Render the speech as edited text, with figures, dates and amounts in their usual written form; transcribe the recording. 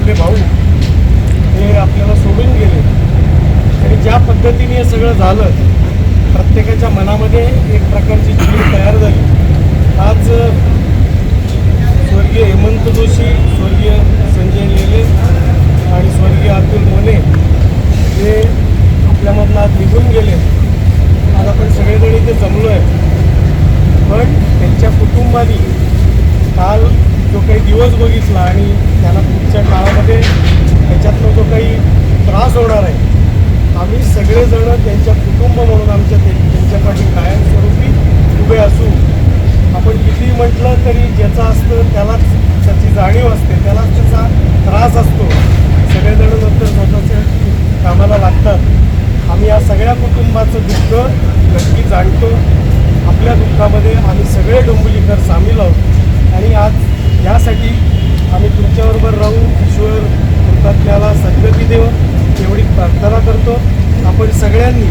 आपले भाऊ हे आपल्याला सोडून गेले आणि ज्या पद्धतीने हे सगळं झालं, प्रत्येकाच्या मनामध्ये एक प्रकारची चीड तयार झाली. आज स्वर्गीय हेमंत जोशी, स्वर्गीय संजय लेले आणि स्वर्गीय अतुल मोने हे आपल्यामधनं आज निघून गेले. आज आपण सगळेजण इथे जमलो आहे, पण त्यांच्या कुटुंबानी काल जो काही दिवस बघितला आणि त्याला पुढच्या काळामध्ये त्याच्यातनं जो काही त्रास होणार आहे, आम्ही सगळेजण त्यांच्या कुटुंब म्हणून त्यांच्या पाठी कायमस्वरूपी उभे असू. आपण कितीही म्हटलं तरी ज्याचं असतं त्यालाच त्याची जाणीव असते, त्यालाच त्याचा त्रास असतो. सगळेजण नंतर स्वतःच्या कामाला लागतात. आम्ही या सगळ्या कुटुंबाचं दुःख नक्की जाणतो. आपल्या दुःखामध्ये आम्ही सगळे डोंबिवलीकर सामील आहोत आणि आज यासाठी आम्ही तुमच्याबरोबर राहून ईश्वर कृतज्ञाला सद्गती देव एवढी प्रार्थना करतो. आपण सगळ्यांनी